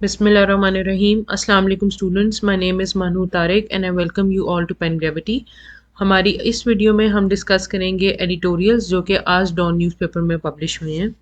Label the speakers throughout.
Speaker 1: Bismillahirrahmanirrahim. Assalamu alaikum students. My name is Manu Tariq and I welcome you all to Pen Gravity. हमारी इस video में हम discuss करेंगे editorials जो कि आज डॉन न्यूज़पेपर में पब्लिश हुए हैं।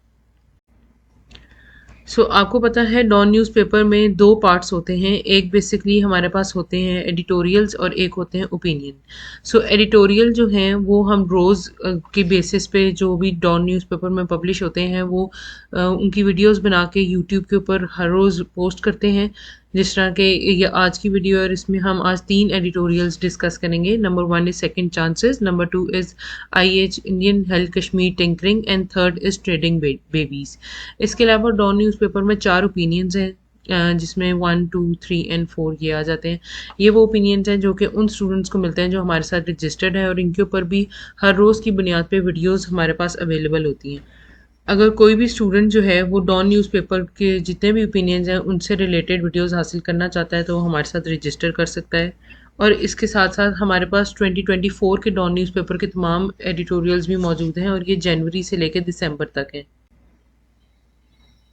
Speaker 1: आपको पता है डॉन न्यूज़पेपर में दो पार्ट्स होते हैं। एक बेसिकली हमारे पास होते हैं एडिटोरियल्स और एक होते हैं ओपिनियन। एडिटोरियल जो हैं वो हम रोज़ के बेसिस पे जो भी डॉन न्यूज़पेपर में पब्लिश होते हैं वो उनकी वीडियोस बना के यूट्यूब के ऊपर हर रोज़ पोस्ट करते हैं। जिस तरह के ये आज की वीडियो है और इसमें हम आज 3 एडिटोरियल्स डिस्कस करेंगे। Number 1 is second chances, number 2 is IH Indian health Kashmir tinkering and third is trading babies. इसके अलावा डॉन न्यूज़पेपर में 4 ओपिनियंस हैं जिसमें 1, 2, 3 एंड 4 ये आ जाते हैं। ये वो ओपिनियंस हैं जो कि उन स्टूडेंट्स को मिलते हैं जो हमारे साथ रजिस्टर्ड है और इनके ऊपर भी हर रोज़ की बुनियाद पे वीडियोस हमारे पास अवेलेबल होती हैं। अगर कोई भी स्टूडेंट जो है वो डॉन न्यूज़पेपर के जितने भी ओपिनियंस हैं उनसे रिलेटेड वीडियोस हासिल करना चाहता है तो वो हमारे साथ रजिस्टर कर सकता है। और इसके साथ साथ हमारे पास 2024 के डॉन न्यूज़पेपर के तमाम एडिटोरियल्स भी मौजूद हैं और ये जनवरी से लेकर दिसंबर तक हैं।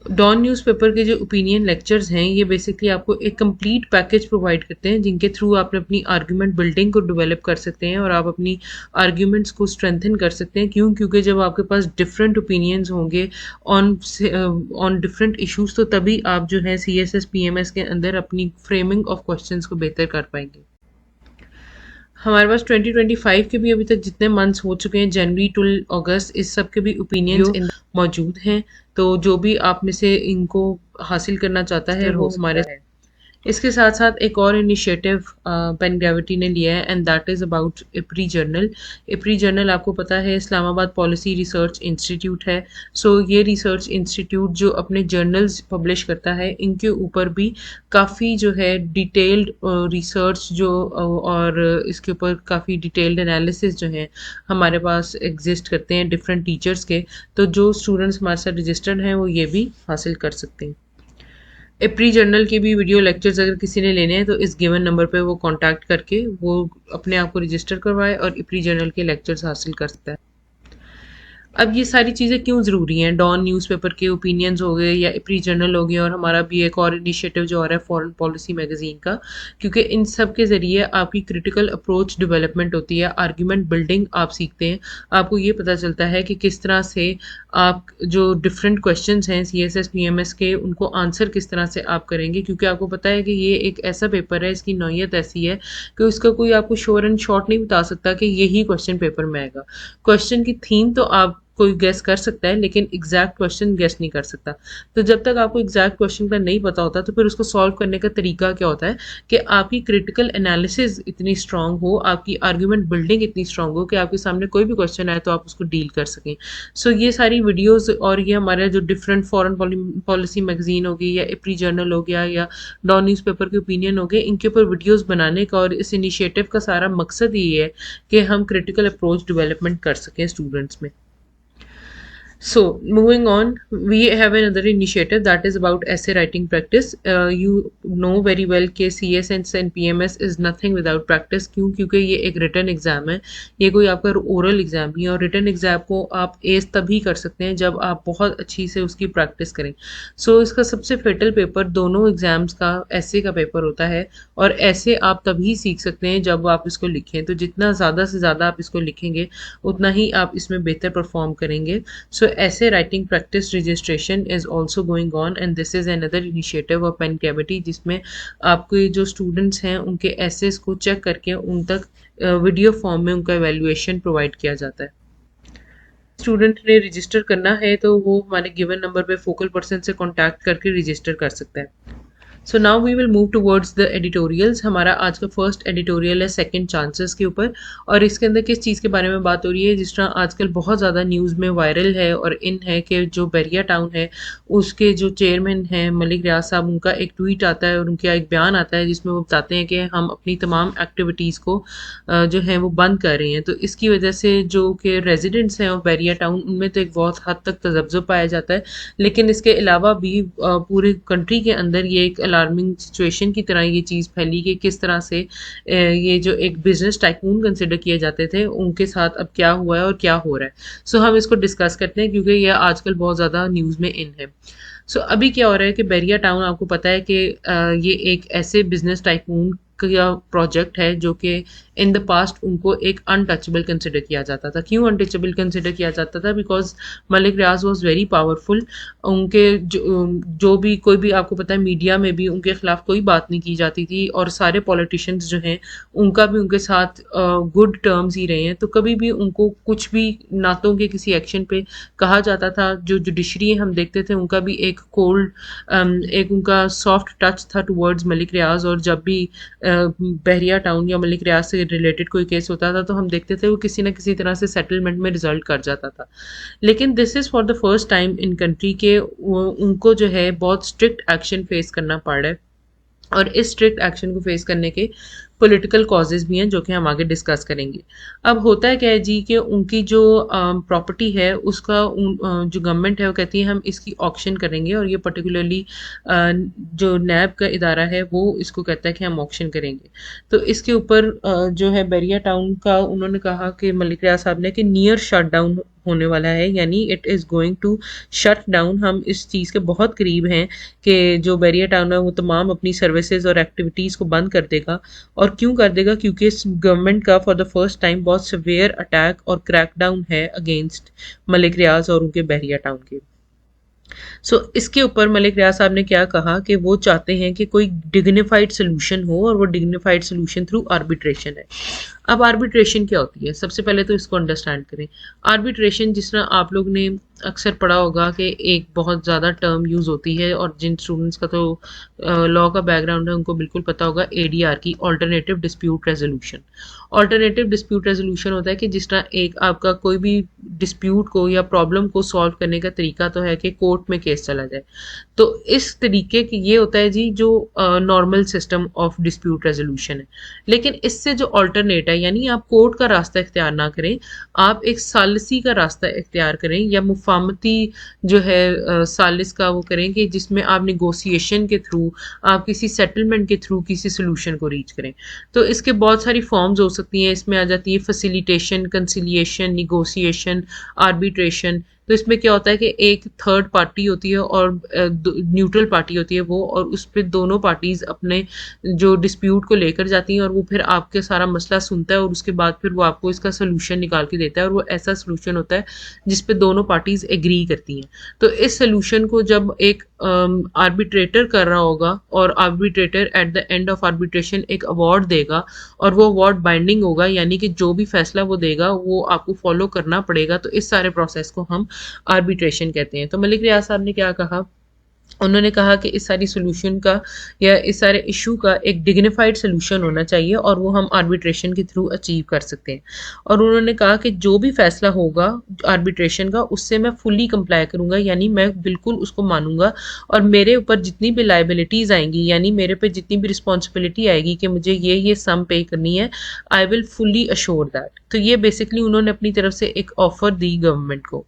Speaker 1: डॉन न्यूज़पेपर के जो ओपिनियन लेक्चर्स हैं ये बेसिकली आपको एक कंप्लीट पैकेज प्रोवाइड करते हैं जिनके थ्रू आप अपनी आर्ग्यूमेंट बिल्डिंग को डेवलप कर सकते हैं और आप अपनी आर्ग्यूमेंट्स को स्ट्रेंथन कर सकते हैं। क्योंकि जब आपके पास डिफरेंट ओपिनियंस होंगे ऑन डिफरेंट इश्यूज तो तभी आप जो है CSS PMS के अंदर अपनी फ्रेमिंग ऑफ क्वेश्चंस को बेहतर कर पाएंगे। हमारे पास 2025 के भी अभी तक जितने मंथ्स हो चुके हैं जनवरी टू अगस्त इस सब के भी ओपिनियंस मौजूद हैं। तो जो भी आप में से इनको हासिल करना चाहता है वो हमारे इसके साथ साथ एक और इनिशिएटिव पेन ग्रेविटी ने लिया है एंड दैट इज़ अबाउट इप्री जर्नल। इप्री जर्नल आपको पता है इस्लामाबाद पॉलिसी रिसर्च इंस्टीट्यूट है। ये रिसर्च इंस्टीट्यूट जो अपने जर्नल्स पब्लिश करता है इनके ऊपर भी काफ़ी जो है डिटेल्ड रिसर्च जो और इसके ऊपर काफ़ी डिटेल्ड एनालिसिस जो है हमारे पास एग्जिस्ट करते हैं डिफरेंट टीचर्स के। तो जो स्टूडेंट्स हमारे साथ रजिस्टर्ड हैं वो ये भी हासिल कर सकते हैं। इप्री जर्नल के भी वीडियो लेक्चर्स अगर किसी ने लेने हैं तो इस गिवन नंबर पे वो कांटेक्ट करके वो अपने आप को रजिस्टर करवाए और इप्री जर्नल के लेक्चर्स हासिल कर सकता है। अब ये सारी चीज़ें क्यों ज़रूरी हैं? डॉन न्यूज़पेपर के ओपिनियंस हो गए या इप्री जर्नल हो गए और हमारा भी एक और इनिशिएटिव जो आ रहा है फॉरेन पॉलिसी मैगजीन का, क्योंकि इन सब के ज़रिए आपकी क्रिटिकल अप्रोच डेवलपमेंट होती है, आर्ग्यूमेंट बिल्डिंग आप सीखते हैं। आपको ये पता चलता है कि किस तरह से आप जो डिफरेंट क्वेश्चंस हैं CSS PMS के उनको आंसर किस तरह से आप करेंगे। क्योंकि आपको पता है कि ये एक ऐसा पेपर है, इसकी नौयत ऐसी है कि उसका कोई आपको श्योर एंड शॉर्ट नहीं बता सकता कि यही क्वेश्चन पेपर में आएगा। क्वेश्चन की थीम तो आप कोई गेस कर सकता है लेकिन एग्जैक्ट क्वेश्चन गेस नहीं कर सकता। तो जब तक आपको एग्जैक्ट क्वेश्चन का नहीं पता होता तो फिर उसको सॉल्व करने का तरीका क्या होता है कि आपकी क्रिटिकल एनालिसिस इतनी स्ट्रांग हो, आपकी आर्ग्यूमेंट बिल्डिंग इतनी स्ट्रांग हो कि आपके सामने कोई भी क्वेश्चन आए तो आप उसको डील कर सकें। ये सारी वीडियोस और ये हमारे जो डिफरेंट फॉरेन पॉलिसी मैगजीन होगी या इप्री जर्नल हो गया या डॉन न्यूज़पेपर के ओपिनियन हो गए, इनके ऊपर वीडियोस बनाने का और इस इनिशिएटिव का सारा मकसद ये है कि हम क्रिटिकल अप्रोच डेवलपमेंट कर सकें स्टूडेंट्स में। Moving on, we have another initiative that is about essay writing practice. You know very well कि CSS and PMS is nothing without practice। क्योंकि ये एक रिटन एग्ज़ाम है, ये कोई आपका ओरल एग्ज़ाम नहीं है और रिटन एग्ज़ाम को आप एज तभी कर सकते हैं जब आप बहुत अच्छी से उसकी प्रैक्टिस करें। इसका सबसे फेटल पेपर दोनों एग्ज़ाम्स का ऐसे का पेपर होता है और ऐसे आप तभी सीख सकते हैं जब आप इसको लिखें। तो जितना ज़्यादा से ज़्यादा आप इसको लिखेंगे उतना ही आप इसमें बेहतर परफॉर्म करेंगे। Essay writing practice registration is also going on and this is another initiative of Pen Gravity जिसमें आपके जो स्टूडेंट्स हैं उनके एसेस को चेक करके उन तक वीडियो फॉर्म में उनका एवेल्युएशन प्रोवाइड किया जाता है। स्टूडेंट ने रजिस्टर करना है तो वो हमारे गिवन नंबर पे फोकल पर्सन से कांटेक्ट करके रजिस्टर कर सकता है। Now we will move towards the editorials. हमारा आज का फर्स्ट एडिटोरियल है सेकंड चांसेस के ऊपर और इसके अंदर किस चीज़ के बारे में बात हो रही है। जिस तरह आजकल बहुत ज़्यादा न्यूज़ में वायरल है और इन है कि जो बैरिया टाउन है उसके जो चेयरमैन हैं मलिक रियाज साहब, उनका एक ट्वीट आता है और उनका एक बयान आता है जिसमें वो बताते हैं कि हम अपनी तमाम एक्टिविटीज़ को जो है वो बंद कर रहे हैं। तो इसकी वजह से जो कि रेजिडेंट्स हैं और बैरिया टाउन उनमें तो एक बहुत हद तक तजब्जुब पाया जाता है, लेकिन इसके अलावा भी पूरे कंट्री के अंदर ये एक अलार्मिंग सिचुएशन की तरह ये चीज़ फैली कि किस तरह से ये जो एक बिजनेस टाइकून कंसिडर किए जाते थे उनके साथ अब क्या हुआ है और क्या हो रहा है। हम इसको डिस्कस करते हैं क्योंकि ये आजकल बहुत ज़्यादा न्यूज़ में इन है। सो अभी क्या हो रहा है कि बैरिया टाउन आपको पता है कि ये एक ऐसे बिजनेस टाइकून का प्रोजेक्ट है जो कि इन द पास्ट उनको एक अनटचेबल कंसिडर किया जाता था। क्यों अनटचेबल कंसिडर किया जाता था? Because Malik Riaz was very powerful. उनके जो भी कोई भी आपको पता है मीडिया में भी उनके खिलाफ कोई बात नहीं की जाती थी और सारे पॉलिटिशियंस जो हैं उनका भी उनके साथ गुड टर्म्स ही रहे हैं। तो कभी भी उनको कुछ भी ना तो उनके किसी एक्शन पे कहा जाता था। जो जुडिशरी हम देखते थे उनका भी एक कोल्ड एक उनका सॉफ्ट टच था टुवर्ड्स मलिक रियाज। और जब भी बहरिया टाउन या मलिक रियाज से रिलेटेड कोई केस होता था तो हम देखते थे वो किसी ना किसी तरह से सेटलमेंट में रिजल्ट कर जाता था। लेकिन this is for the first time in country के उनको जो है बहुत स्ट्रिक्ट एक्शन फेस करना पड़ रहा है। और इस स्ट्रिक्ट एक्शन को फेस करने के पॉलिटिकल कॉजेज़ भी हैं जो कि हम आगे डिस्कस करेंगे। अब होता है क्या है जी कि उनकी जो प्रॉपर्टी है उसका जो गवर्नमेंट है वो कहती है हम इसकी ऑक्शन करेंगे। और ये पर्टिकुलरली जो नैब का इदारा है वो इसको कहता है कि हम ऑक्शन करेंगे। तो इसके ऊपर जो है बैरिया टाउन का उन्होंने कहा कि मलिक रियाज साहब ने कि नियर शट डाउन होने वाला है, यानी it is going to shut down. हम इस चीज़ के बहुत करीब हैं कि जो बैरिया टाउन है वो तमाम अपनी सर्विसेज और एक्टिविटीज़ को बंद कर देगा। और क्यों कर देगा? क्योंकि इस गवर्नमेंट का फॉर द फर्स्ट टाइम बहुत सिवियर अटैक और क्रैकडाउन है अगेंस्ट मलिक रियाज और उनके बहरिया टाउन के। इसके ऊपर मलिक रियाज साहब ने क्या कहा कि वो चाहते हैं कि कोई डिग्निफाइड सोल्यूशन हो और वो डिग्निफाइड सोल्यूशन थ्रू आर्बिट्रेशन है। अब आर्बिट्रेशन क्या होती है? सबसे पहले तो इसको अंडरस्टैंड करें। आर्बिट्रेशन जिस तरह आप लोग ने अक्सर पढ़ा होगा कि एक बहुत ज़्यादा टर्म यूज़ होती है और जिन स्टूडेंट्स का तो लॉ का बैकग्राउंड है उनको बिल्कुल पता होगा, एडीआर की, alternative dispute resolution. Alternative dispute resolution होता है कि जिस तरह एक आपका कोई भी डिस्प्यूट को या प्रॉब्लम को सॉल्व करने का तरीका तो है कि कोर्ट में केस चला जाए। तो इस तरीके की ये होता है जी जो normal system of dispute resolution है। लेकिन इससे जो ऑल्टरनेट है, यानी आप कोर्ट का रास्ता इख्तियार ना करें, आप एक सालिसी का रास्ता इख्तियार करें या मुफाहमती जो है सालिस का वो करें कि जिसमें आप निगोसिएशन के थ्रू, आप किसी सेटलमेंट के थ्रू किसी सोल्यूशन को रीच करें। तो इसके बहुत सारी फॉर्म्स हो सकती हैं। इसमें आ जाती है फैसिलिटेशन, कंसिलिएशन, निगोसिएशन, आर्बिट्रेशन। तो इसमें क्या होता है कि एक थर्ड पार्टी होती है और न्यूट्रल पार्टी होती है वो, और उस पर दोनों पार्टीज अपने जो डिस्प्यूट को लेकर जाती हैं और वो फिर आपके सारा मसला सुनता है और उसके बाद फिर वो आपको इसका सोल्यूशन निकाल के देता है। और वो ऐसा सोल्यूशन होता है जिस पे दोनों पार्टीज एग्री करती हैं। तो इस सोल्यूशन को जब एक आर्बिट्रेटर कर रहा होगा और arbitrator at the end of arbitration एक अवार्ड देगा और वो अवार्ड बाइंडिंग होगा, यानी कि जो भी फैसला वो देगा वो आपको फॉलो करना पड़ेगा। तो इस सारे प्रोसेस को हम आर्बिट्रेशन कहते हैं। तो मलिक रियाज साहब ने क्या कहा? उन्होंने कहा कि इस सारी सोल्यूशन का या इस सारे इशू का एक डिग्निफाइड सोल्यूशन होना चाहिए और वो हम आर्बिट्रेशन के थ्रू अचीव कर सकते हैं। और उन्होंने कहा कि जो भी फैसला होगा आर्बिट्रेशन का उससे मैं फुली कंप्लाई करूंगा, यानी मैं बिल्कुल उसको मानूंगा और मेरे ऊपर जितनी भी लाइबिलिटीज़ आएंगी, यानी मेरे पे जितनी भी रिस्पॉन्सिबिलिटी आएगी कि मुझे ये सम पे करनी है, I will fully assure that. तो ये बेसिकली उन्होंने अपनी तरफ से एक ऑफर दी गवर्नमेंट को।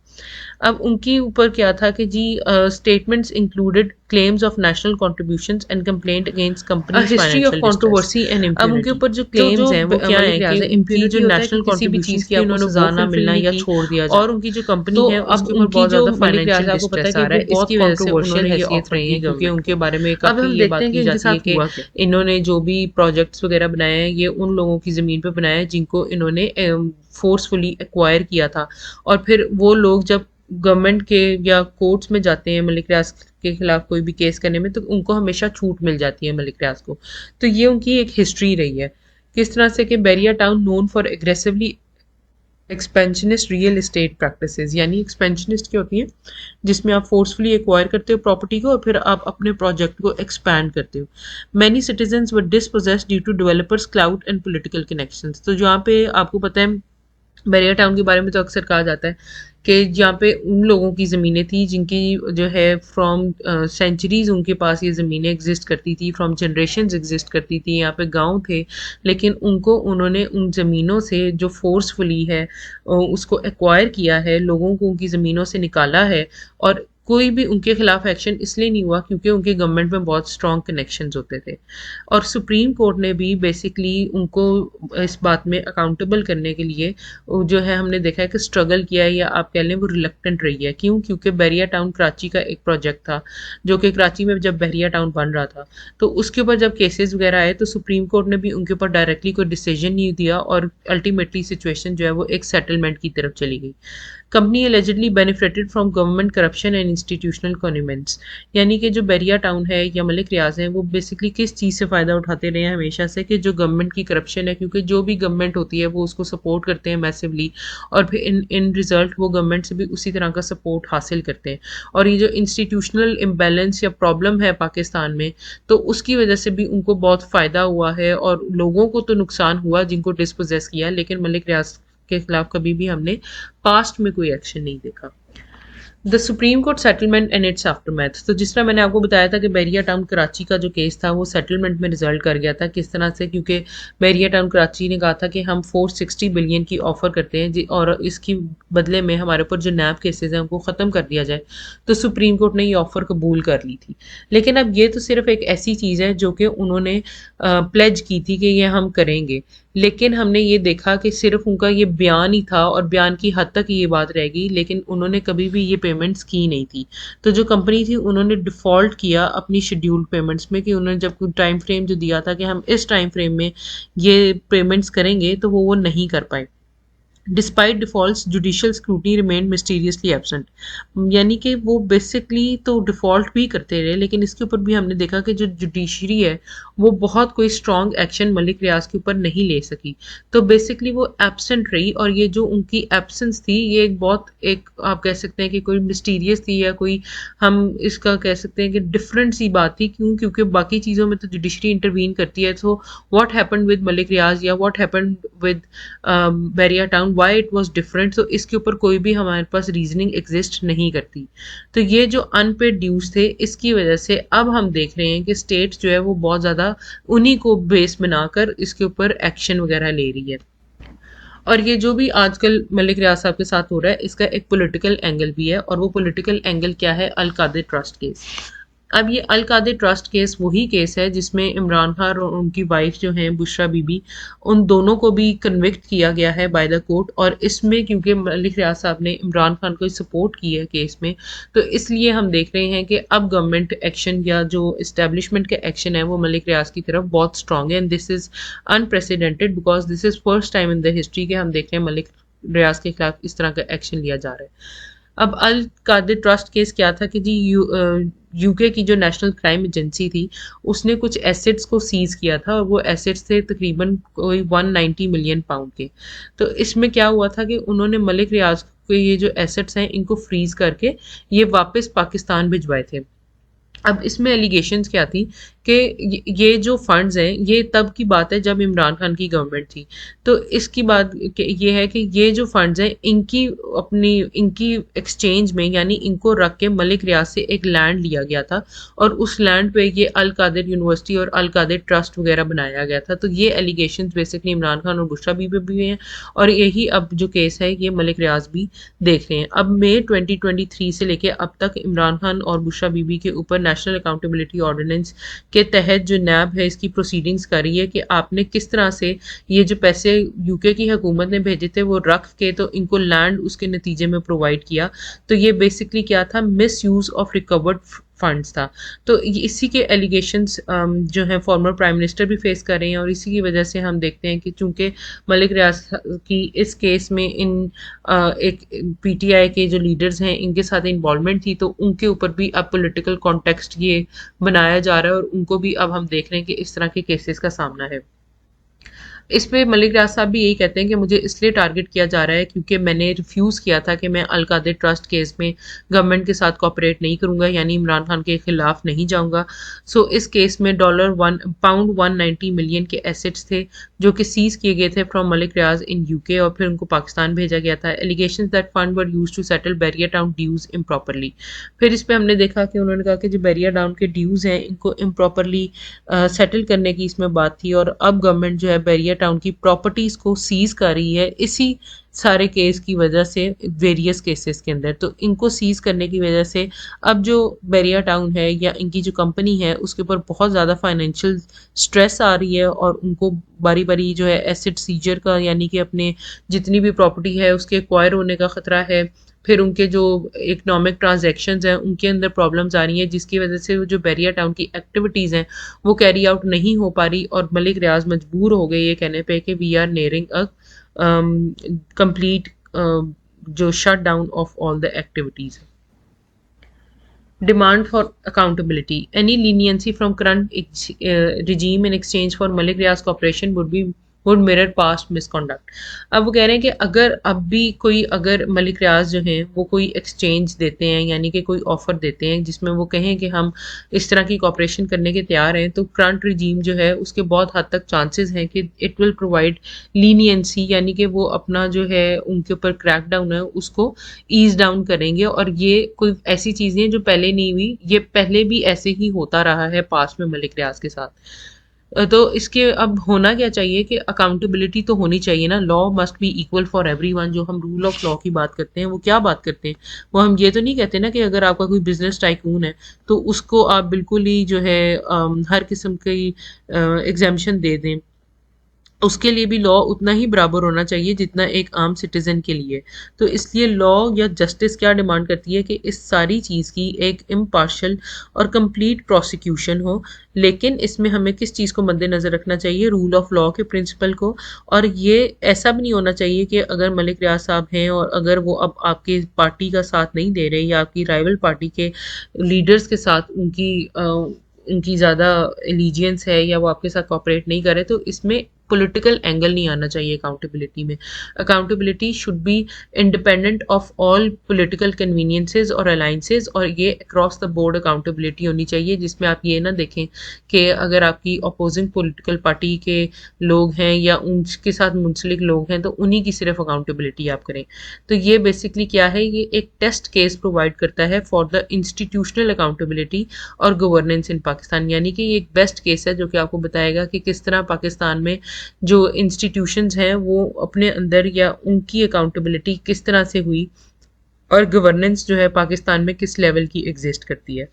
Speaker 1: अब उनके ऊपर क्या था कि जी statements included claims of national contributions and complaint against companies history of controversy and impunity. अब उनके ऊपर जो क्लेम्स हैं वो क्या है कि इम्प्यूनिटी जो नेशनल किसी भी चीज की उन्होंने सजा ना मिलना या छोड़ दिया जाए, और उनकी जो कंपनी है उसके ऊपर बहुत ज्यादा फाइनेंशियल डिस्ट्रेस आ रहा है। इसकी वजह से कंट्रोवर्शियल हैसियत रही है क्योंकि उनके बारे में काफी ये बात की जाती है कि इन्होंने जो भी प्रोजेक्ट्स वगैरह बनाए हैं ये उन लोगों की जमीन पे बनाए हैं जिनको इन्होंने फोर्सफुली एक्वायर किया था। और फिर वो लोग जब गवर्नमेंट के या कोर्ट्स में जाते हैं मलिक रियाज के खिलाफ कोई भी केस करने में, तो उनको हमेशा छूट मिल जाती है मलिक रियाज को। तो ये उनकी एक हिस्ट्री रही है किस तरह से कि Bahria town known for aggressively expansionist real estate practices, यानी एक्सपेंशनिस्ट क्या होती है जिसमें आप फोर्सफुली एक्वायर करते हो प्रॉपर्टी को और फिर आप अपने प्रोजेक्ट को एक्सपैंड करते हो। Many citizens were dispossessed due to developers clout and political connections. तो जहाँ पे आपको पता है बैरिया टाउन के बारे में तो अक्सर कहा जाता है कि जहाँ पे उन लोगों की ज़मीनें थी जिनकी जो है फ्रॉम सेंचुरीज़ उनके पास ये ज़मीनें एग्जिस्ट करती थी, फ्रॉम जनरेशन्स एग्जिस्ट करती थी, यहाँ पे गांव थे, लेकिन उनको उन्होंने उन ज़मीनों से जो फोर्सफुली है उसको एक्वायर किया है, लोगों को उनकी ज़मीनों से निकाला है और कोई भी उनके खिलाफ एक्शन इसलिए नहीं हुआ क्योंकि उनके गवर्नमेंट में बहुत स्ट्रॉन्ग कनेक्शंस होते थे। और सुप्रीम कोर्ट ने भी बेसिकली उनको इस बात में अकाउंटेबल करने के लिए जो है हमने देखा है कि स्ट्रगल किया है, या आप कह लें वो रिलक्टेंट रही है। क्यों? क्योंकि बहरिया टाउन कराची का एक प्रोजेक्ट था जो कि कराची में जब बहरिया टाउन बन रहा था, तो उसके ऊपर जब केसेस वगैरह आए तो सुप्रीम कोर्ट ने भी उनके ऊपर डायरेक्टली कोई डिसीजन नहीं दिया और अल्टीमेटली सिचुएशन जो है वो एक सेटलमेंट की तरफ चली गई। Company allegedly benefited from government corruption and institutional convents, यानी कि जो बहरिया टाउन है या मलिक रियाज है वो बेसिकली किस चीज़ से फ़ायदा उठाते रहे हैं हमेशा से, कि जो गवर्नमेंट की करप्शन है, क्योंकि जो भी गवर्नमेंट होती है वो उसको सपोर्ट करते हैं मैसिवली, और फिर इन रिजल्ट वो गवर्नमेंट से भी उसी तरह का सपोर्ट हासिल करते हैं। और ये जो इंस्टीट्यूशनल इम्बैलेंस या प्रॉब्लम है पाकिस्तान में, तो उसकी वजह से भी उनको बहुत फ़ायदा हुआ है और लोगों को तो नुकसान हुआ जिनको डिस्पोजेस किया, लेकिन मलिक रियाज के खिलाफ कभी भी हमने पास्ट में कोई एक्शन नहीं देखा। The supreme court settlement and it's aftermath, तो जिस तरह मैंने आपको बताया था कि बहरिया टाउन कराची का जो केस था वो सेटलमेंट में रिजल्ट कर गया था। किस तरह से? क्योंकि बहरिया टाउन कराची ने कहा था कि हम 460 बिलियन की ऑफर करते हैं और इसकी बदले में हमारे ऊपर जो नैब केसेस हैं उनको ख़त्म कर दिया जाए। तो सुप्रीम कोर्ट ने ये ऑफ़र कबूल कर ली थी। लेकिन अब ये तो सिर्फ एक ऐसी चीज़ है जो कि उन्होंने प्लेज की थी कि ये हम करेंगे, लेकिन हमने ये देखा कि सिर्फ उनका ये बयान ही था और बयान की हद तक ये बात रहेगी, लेकिन उन्होंने कभी भी ये पेमेंट्स की नहीं थी। तो जो कंपनी थी उन्होंने डिफ़ॉल्ट किया अपनी शेड्यूल्ड पेमेंट्स में, कि उन्होंने जब टाइम फ्रेम जो दिया था कि हम इस टाइम फ्रेम में ये पेमेंट्स करेंगे, तो वो नहीं कर पाए। Despite default judicial scrutiny remain mysteriously absent, यानी कि वो बेसिकली तो डिफ़ॉल्ट भी करते रहे, लेकिन इसके ऊपर भी हमने देखा कि जो जुडिशरी है वो बहुत कोई स्ट्रॉन्ग एक्शन मलिक रियाज के ऊपर नहीं ले सकी। तो बेसिकली वो एबसेंट रही, और ये जो उनकी एब्सेंस थी ये एक बहुत एक आप कह सकते हैं कि कोई मिस्टीरियस थी, या कोई हम इसका कह सकते हैं कि डिफरेंट सी बात थी। क्यों? क्योंकि बाकी चीज़ों में तो जुडिशरी इंटरवीन करती है। तो व्हाट हैपेंड विद मलिक रियाज या what happened with Bahria town, why it was different, तो इसके ऊपर कोई भी हमारे पास रीजनिंग एग्जिस्ट नहीं करती। तो ये जो अनपेड ड्यूज थे इसकी वजह से अब हम देख रहे हैं कि स्टेट जो है वो बहुत ज़्यादा उन्हीं को बेस बनाकर इसके ऊपर एक्शन वगैरह ले रही है। और ये जो भी आजकल मलिक रियाज साहब के साथ हो रहा है इसका एक पॉलिटिकल एंगल भी है, और वो पॉलिटिकल एंगल क्या है? अल कादिर ट्रस्ट केस। अब ये अल कादिर ट्रस्ट केस वही केस है जिसमें इमरान खान और उनकी वाइफ जो हैं बुशरा बीबी, उन दोनों को भी कन्विक्ट किया गया है बाय द कोर्ट। और इसमें क्योंकि मलिक रियाज साहब ने इमरान खान को सपोर्ट की है केस में, तो इसलिए हम देख रहे हैं कि अब गवर्नमेंट एक्शन या जो इस्टेब्लिशमेंट का एक्शन है वो मलिक रियाज की तरफ बहुत स्ट्रॉन्ग है। And this is unprecedented because this is first time in the history के हम देख रहे हैं मलिक रियाज के खिलाफ इस तरह का एक्शन लिया जा रहा है। अब अल कादिर ट्रस्ट केस क्या था कि जी यूके की जो नेशनल क्राइम एजेंसी थी उसने कुछ एसेट्स को सीज किया था, और वो एसेट्स थे तकरीबन कोई 190 मिलियन पाउंड के। तो इसमें क्या हुआ था कि उन्होंने मलिक रियाज के ये जो एसेट्स हैं इनको फ्रीज करके ये वापस पाकिस्तान भिजवाए थे। अब इसमें एलिगेशंस क्या थी कि ये जो फंड्स हैं ये तब की बात है जब इमरान खान की गवर्नमेंट थी। तो इसकी बात ये है कि ये जो फंड्स हैं इनकी एक्सचेंज में, यानी इनको रख के मलिक रियाज से एक लैंड लिया गया था, और उस लैंड पे ये अल कादिर यूनिवर्सिटी और अल कादिर ट्रस्ट वगैरह बनाया गया था। तो ये एलिगेशंस बेसिकली इमरान खान और बुशरा बीबी पे भी हैं, और यही अब जो केस है ये मलिक रियाज भी देख रहे हैं। अब मई 2023 से लेके अब तक इमरान खान और बुशरा बीबी के ऊपर नेशनल अकाउंटेबिलिटी ऑर्डिनेंस के तहत जो नैब है इसकी प्रोसीडिंग्स कर रही है कि आपने किस तरह से ये जो पैसे यूके की हुकूमत ने भेजे थे वो रख के तो इनको लैंड उसके नतीजे में प्रोवाइड किया। तो ये बेसिकली क्या था? Miss use of recovered funds था। तो इसी के एलिगेशंस जो हैं फॉर्मर प्राइम मिनिस्टर भी फेस कर रहे हैं, और इसी की वजह से हम देखते हैं कि चूंकि मलिक रियाज की इस केस में एक पीटीआई के जो लीडर्स हैं इनके साथ इन्वॉल्वमेंट थी, तो उनके ऊपर भी अब पॉलिटिकल कॉन्टेक्स्ट ये बनाया जा रहा है, और उनको भी अब हम देख रहे हैं कि इस तरह के केसेस का सामना है। इस पे मलिक रियाज साहब भी यही कहते हैं कि मुझे इसलिए टारगेट किया जा रहा है क्योंकि मैंने रिफ्यूज़ किया था कि मैं अल कादिर ट्रस्ट केस में गवर्नमेंट के साथ कोऑपरेट नहीं करूंगा, यानी इमरान खान के खिलाफ नहीं जाऊंगा। सो इस केस में पाउंड 190 मिलियन के एसेट्स थे जो कि सीज किए गए थे from Malik Riaz in UK, और फिर उनको पाकिस्तान भेजा गया था। Allegation that fund were used to settle Bahria town dues improperly. फिर इस पर हमने देखा कि उन्होंने कहा कि जो बैरियर टाउन के ड्यूज हैं इनको इम्प्रॉपरली सेटल करने की इसमें बात थी, और अब गवर्नमेंट जो है बैरियर टाउन की प्रॉपर्टीज़ को सीज़ कर रही है इसी सारे केस की वजह से, वेरियस केसेस के अंदर। तो इनको सीज़ करने की वजह से अब जो बैरिया टाउन है या इनकी जो कंपनी है उसके ऊपर बहुत ज़्यादा फाइनेंशियल स्ट्रेस आ रही है और उनको बारी बारी जो है एसेट सीजर का, यानी कि अपने जितनी भी प्रॉपर्टी है उसके एक्वायर होने का ख़तरा है। फिर उनके जो इकोनॉमिक ट्रांजैक्शंस हैं उनके अंदर प्रॉब्लम्स आ रही हैं, जिसकी वजह से जो बैरिया टाउन की एक्टिविटीज़ हैं वो कैरी आउट नहीं हो पा रही और मलिक रियाज मजबूर हो गए ये कहने पे कि we are nearing a complete जो shut down of all the activities. Demand for accountability. Any leniency from current regime in exchange for Malik Riaz cooperation would mirror past misconduct. अब वो कह रहे हैं कि अगर अब भी कोई अगर मलिक रियाज जो हैं वो कोई एक्सचेंज देते हैं, यानी कि कोई ऑफर देते हैं जिसमें वो कहें कि हम इस तरह की कॉपरेशन करने के तैयार हैं, तो करंट रिजीम जो है उसके बहुत हद तक चांसेस हैं कि इट विल प्रोवाइड लीनियंसी, यानी कि वो अपना जो है उनके ऊपर क्रैक डाउन है उसको ईज डाउन करेंगे। और ये कोई ऐसी चीज़ें जो पहले नहीं हुई, ये पहले भी ऐसे ही होता रहा है पास्ट में मलिक रियाज के साथ। तो इसके अब होना क्या चाहिए कि अकाउंटेबिलिटी तो होनी चाहिए ना, law must be equal for everyone. जो हम रूल ऑफ लॉ की बात करते हैं वो क्या बात करते हैं, वो हम ये तो नहीं कहते ना कि अगर आपका कोई बिजनेस टाइकून है तो उसको आप बिल्कुल ही जो है हर किस्म की एग्जाम्शन दे दें। उसके लिए भी लॉ उतना ही बराबर होना चाहिए जितना एक आम सिटीजन के लिए। तो इसलिए लॉ या जस्टिस क्या डिमांड करती है कि इस सारी चीज़ की एक इम्पार्शल और कंप्लीट प्रोसिक्यूशन हो, लेकिन इसमें हमें किस चीज़ को मद्देनज़र रखना चाहिए, रूल ऑफ लॉ के प्रिंसिपल को। और ये ऐसा भी नहीं होना चाहिए कि अगर मलिक रियाज साहब हैं और अगर वो अब आपके पार्टी का साथ नहीं दे रहे या आपकी राइवल पार्टी के लीडर्स के साथ उनकी ज़्यादा एलिजियंस है या वो आपके साथ कॉपरेट नहीं कर रहे, तो इसमें पॉलिटिकल एंगल नहीं आना चाहिए अकाउंटेबिलिटी में। Accountability should be independent of all political conveniences और अलाइंसेस, और ये अक्रॉस द बोर्ड अकाउंटेबिलिटी होनी चाहिए, जिसमें आप ये ना देखें कि अगर आपकी अपोजिंग पॉलिटिकल पार्टी के लोग हैं या उनके साथ मुंसलिक लोग हैं तो उन्हीं की सिर्फ अकाउंटेबिलिटी आप करें। तो ये बेसिकली क्या है, ये एक टेस्ट केस प्रोवाइड करता है फॉर द इंस्टीट्यूशनल अकाउंटेबिलिटी और गवर्नेंस इन पाकिस्तान, यानी कि ये एक बेस्ट केस है जो कि आपको बताएगा कि किस तरह पाकिस्तान में जो इंस्टीट्यूशंस हैं वो अपने अंदर या उनकी अकाउंटेबिलिटी किस तरह से हुई और गवर्नेंस जो है पाकिस्तान में किस लेवल की एग्जिस्ट करती है।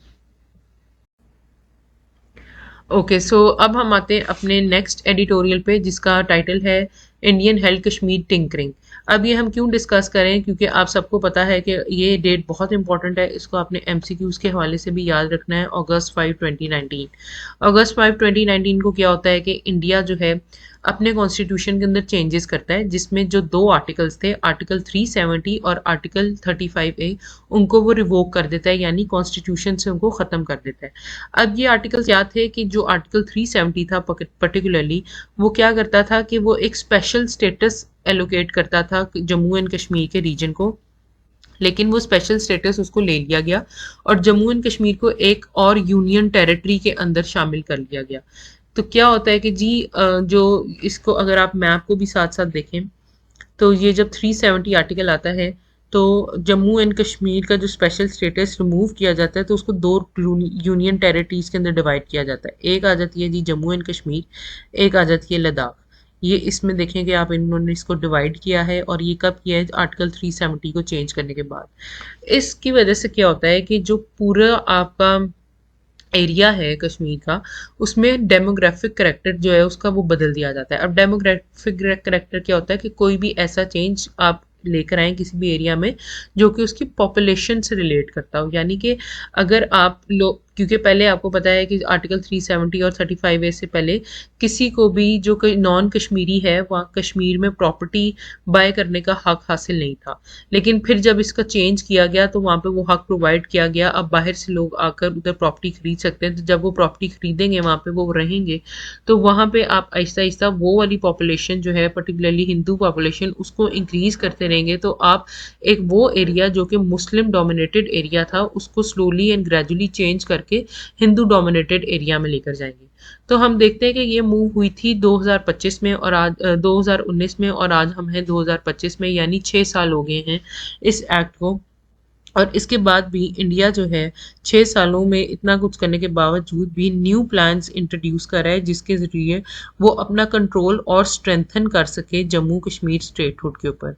Speaker 1: ओके सो अब हम आते हैं अपने नेक्स्ट एडिटोरियल पे जिसका टाइटल है इंडियन हेल्थ कश्मीर टिंकरिंग। अब ये हम क्यों डिस्कस करें, क्योंकि आप सबको पता है कि ये डेट बहुत इंपॉर्टेंट है, इसको आपने एमसीक्यूज़ के हवाले से भी याद रखना है। अगस्त 5 2019, अगस्त 5 2019 को क्या होता है कि इंडिया जो है अपने कॉन्स्टिट्यूशन के अंदर चेंजेस करता है, जिसमें जो दो आर्टिकल्स थे, आर्टिकल 370 और आर्टिकल 35A, उनको वो रिवोक कर देता है, यानी कॉन्स्टिट्यूशन से उनको ख़त्म कर देता है। अब ये आर्टिकल क्या थे कि जो आर्टिकल 370 था पर्टिकुलरली, वो क्या करता था कि वो एक स्पेशल स्टेटस एलोकेट करता था जम्मू एंड कश्मीर के रीजन को, लेकिन वो स्पेशल स्टेटस उसको ले लिया गया और जम्मू एंड कश्मीर को एक और यूनियन टेरिटरी के अंदर शामिल कर लिया गया। तो क्या होता है कि जी जो इसको अगर आप मैप को भी साथ साथ देखें तो ये जब 370 आर्टिकल आता है तो जम्मू एंड कश्मीर का जो स्पेशल स्टेटस रिमूव किया जाता है तो उसको दो यूनियन टेरिटरीज के अंदर डिवाइड किया जाता है। एक आ जाती है जी जम्मू एंड कश्मीर, एक आ जाती है लद्दाख। ये इसमें देखें कि आप इन्होंने इसको डिवाइड किया है और ये कब किया है, आर्टिकल 370 को चेंज करने के बाद। इसकी वजह से क्या होता है कि जो पूरा आपका एरिया है कश्मीर का, उसमें डेमोग्राफिक करेक्टर जो है उसका वो बदल दिया जाता है। अब डेमोग्राफिक करेक्टर क्या होता है कि कोई भी ऐसा चेंज आप लेकर आए किसी भी एरिया में जो कि उसकी पॉपुलेशन से रिलेट करता हो, यानी कि अगर आप लोग, क्योंकि पहले आपको पता है कि आर्टिकल 370 और 35A से पहले किसी को भी जो कोई नॉन कश्मीरी है वहाँ कश्मीर में प्रॉपर्टी बाय करने का हक हासिल नहीं था, लेकिन फिर जब इसका चेंज किया गया तो वहाँ पे वो हक प्रोवाइड किया गया। अब बाहर से लोग आकर उधर प्रॉपर्टी खरीद सकते हैं, तो जब वो प्रॉपर्टी खरीदेंगे वहाँ पे वो रहेंगे, तो वहाँ पे आप आहिस्ता आहिस्ता वो वाली पॉपुलेशन जो है पर्टिकुलरली हिंदू पॉपुलेशन उसको इंक्रीज करते रहेंगे, तो आप एक वो एरिया जो कि मुस्लिम डोमिनेटेड एरिया था उसको स्लोली एंड ग्रेजुअली चेंज करके हिंदू डोमिनेटेड एरिया में लेकर जाएंगे। तो हम देखते हैं कि ये मूव हुई थी 2025 में और आज 2019 में, और आज हम हैं 2025 में, यानी 6 साल हो गए हैं इस एक्ट को और इसके बाद भी इंडिया जो है 6 सालों में इतना कुछ करने के बावजूद भी न्यू प्लान्स इंट्रोड्यूस कर रहा है जिसके ज़रिए वो अपना कंट्रोल और स्ट्रेंथन कर सके जम्मू कश्मीर स्टेटहुड के ऊपर।